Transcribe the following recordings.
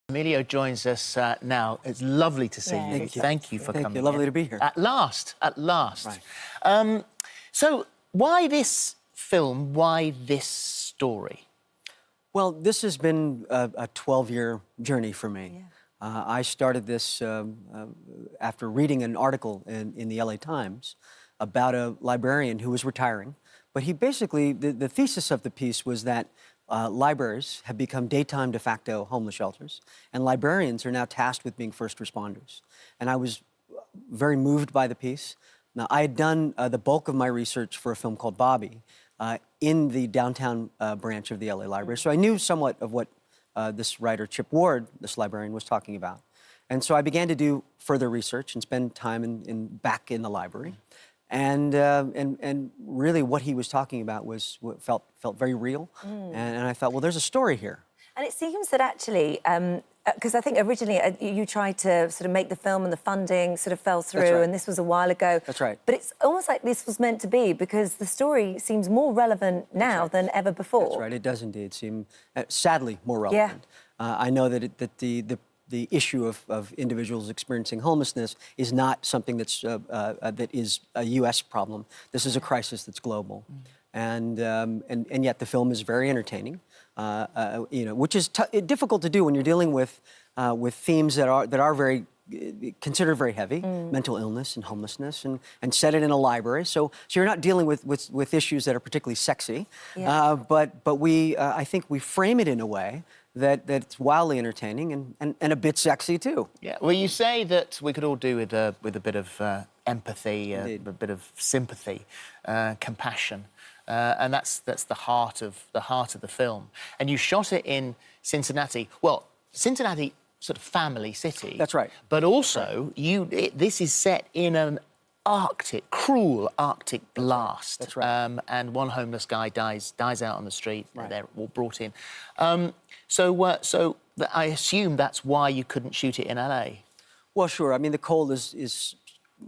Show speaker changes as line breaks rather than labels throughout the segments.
Emilio joins us now. It's lovely to see you. Thank you for coming.
Thank you. Lovely to be here.
At last, at last.
Right.
So, why this film? Why this story?
Well, this has been a 12-year journey for me.
Yeah.
I started this after reading an article in the LA Times about a librarian who was retiring. But he basically, the thesis of the piece was that libraries have become daytime de facto homeless shelters, and librarians are now tasked with being first responders. And I was very moved by the piece. Now, I had done the bulk of my research for a film called Bobby in the downtown branch of the LA Library, so I knew somewhat of what this writer, Chip Ward, this librarian, was talking about. And so I began to do further research and spend time back in the library. And really what he was talking about was what felt very real. And I thought, well, there's a story here.
And it seems that actually, because I think originally you tried to sort of make the film and the funding sort of fell through,
That's right.
and this was a while ago.
That's right.
But it's almost like this was meant to be, because the story seems more relevant now than ever before.
That's right, it does indeed seem, sadly, more relevant. I know that the issue of individuals experiencing homelessness is not something that's that is a U.S. problem. This is a crisis that's global, and yet the film is very entertaining. You know, which is difficult to do when you're dealing with themes that are very considered very heavy, mental illness and homelessness, and set it in a library. So you're not dealing with issues that are particularly sexy, but I think we frame it in a way that's wildly entertaining and a bit sexy too.
Yeah. Well, you say that we could all do with a bit of empathy, a bit of sympathy, compassion. And that's the heart of the film. And you shot it in Cincinnati. Well, Cincinnati, sort of family city.
That's right.
But also, this is set in an cruel Arctic blast.
That's right.
And one homeless guy dies out on the street.
Right.
They're all brought in. So I assume that's why you couldn't shoot it in LA.
Well, sure. I mean, the cold is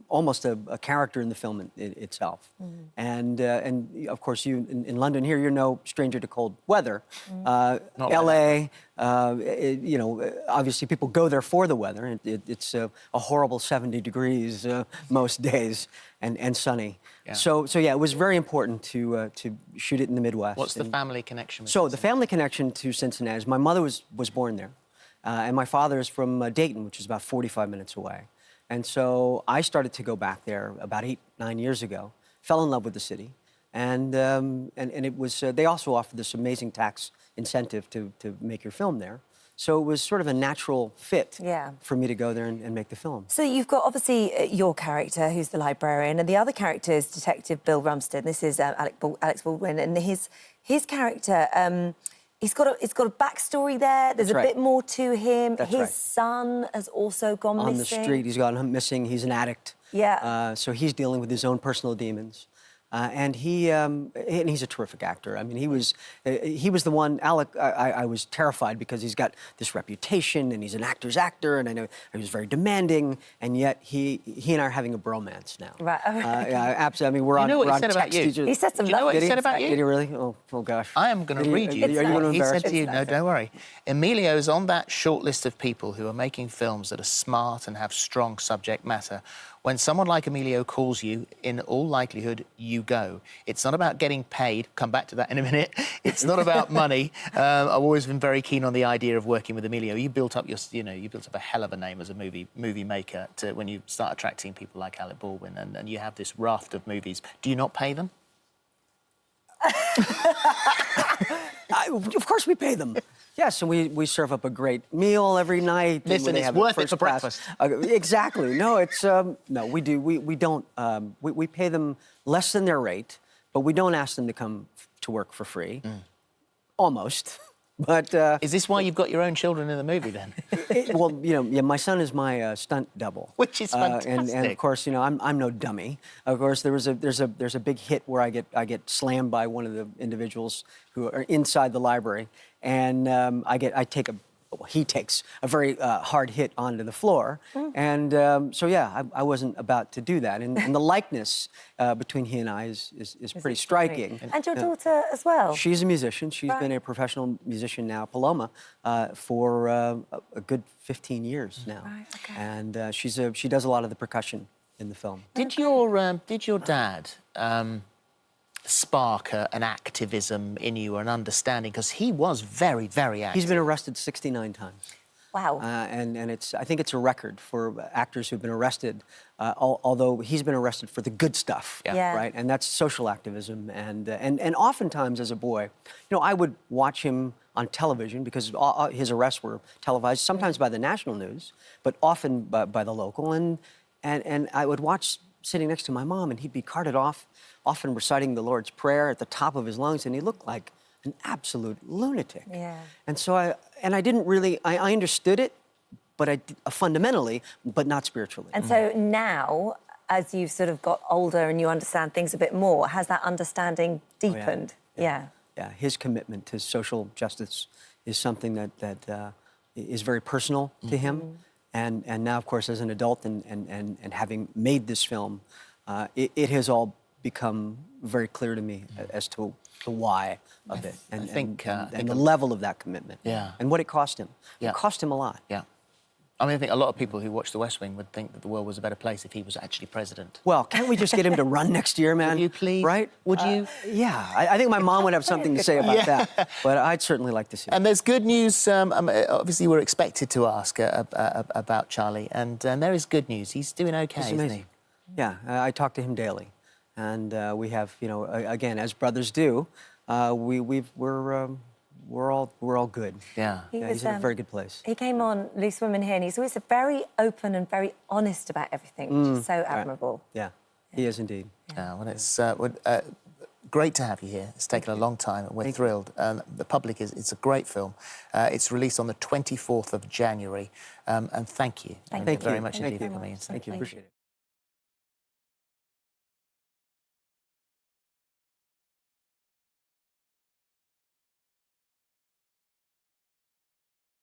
almost a character in the film itself. And of course, you in London here, you're no stranger to cold weather. LA, you know, obviously people go there for the weather. It's a horrible 70 degrees most days and sunny.
Yeah.
So yeah, it was very important to shoot it in the Midwest.
What's the family connection with
So
this?
the family connection to Cincinnati is my mother was born there, and my father is from Dayton, which is about 45 minutes away. And so I started to go back there about 8-9 years ago, fell in love with the city, and it was, they also offered this amazing tax incentive to make your film there. So it was sort of a natural fit for me to go there and make the film. So
you've got, obviously, your character, who's the librarian, and the other character is Detective Bill Rumstead. This is Alex Baldwin, and his character... It's got a backstory there. There's a bit more to him. His son has also gone missing.
On the street, he's gone missing. He's an addict.
Yeah.
So he's dealing with his own personal demons. And he's a terrific actor. I mean, he was the one. Alec, I was terrified because he's got this reputation and he's an actor's actor, and I know he was very demanding, and yet he and I are having a bromance now.
Right.
Yeah, absolutely. I mean, we're on.
You know what
we're
he said about you?
He said some.
Do you know what he said about you?
Did he really? Oh gosh.
I am going to read you.
Are you going to
He
embarrass
said to
me?
you, no, don't worry. Emilio's on that short list of people who are making films that are smart and have strong subject matter. When someone like Emilio calls you, in all likelihood, you go. It's not about getting paid. Come back to that in a minute. It's not about money. I've always been very keen on the idea of working with Emilio. You built up you built up a hell of a name as a movie maker when you start attracting people like Alec Baldwin, and you have this raft of movies. Do you not pay them?
Of course we pay them. Yes, and we serve up a great meal every night.
Listen, it's worth it for breakfast.
Exactly. No, it's no. We do. We don't. We pay them less than their rate, but we don't ask them to come to work for free. Almost. But
is this why you've got your own children in the movie then?
Well, you know, yeah, my son is my stunt double,
which is fantastic.
And of course, you know, I'm no dummy. Of course, there's a big hit where I get slammed by one of the individuals who are inside the library, and I take a well, he takes a very hard hit onto the floor. And so, yeah, I wasn't about to do that. And the likeness between he and I is pretty striking.
And your daughter as well?
She's a musician. She's been a professional musician now, Paloma, for a good 15 years now.
Right, okay.
And she does a lot of the percussion in the film.
Did your dad spark an activism in you, or an understanding? Because he was very, very active.
He's been arrested 69 times.
Wow.
And I think it's a record for actors who've been arrested, although he's been arrested for the good stuff,
Yeah.
right? And that's social activism. And oftentimes as a boy, you know, I would watch him on television because his arrests were televised, sometimes by the national news, but often by the local. And I would watch sitting next to my mom, and he'd be carted off, often reciting the Lord's Prayer at the top of his lungs, and he looked like an absolute lunatic.
Yeah.
And so I didn't really, I understood it, but fundamentally, but not spiritually.
And so now, as you've sort of got older and you understand things a bit more, has that understanding deepened?
Yeah, his commitment to social justice is something that is very personal to him. And now, of course, as an adult and having made this film, it has all become very clear to me as to the why of it and the level of that commitment.
Yeah.
And what it cost him.
Yeah.
It cost him a lot.
Yeah. I mean, I think a lot of people who watch The West Wing would think that the world was a better place if he was actually president.
Well, can't we just get him to run next year, man?
Would you please?
Right?
Would you?
Yeah. I think my mom would have something to say about that. But I'd certainly like to see it.
And there's good news. Obviously, we're expected to ask about Charlie, and there is good news. He's doing okay,
It's
isn't
amazing.
he?
Yeah, I talk to him daily. And we have, you know, again, as brothers do, we're all good.
Yeah.
He's in a very good place.
He came on Loose Women here, and he's always very open and very honest about everything, which is so admirable.
Yeah, he is indeed.
Yeah, well, it's great to have you here. It's taken a long time, and we're thrilled. The public it's a great film. It's released on the 24th of January, and thank you.
Thank you
very much
Thank
indeed
you
for coming in.
Thank you. Appreciate it.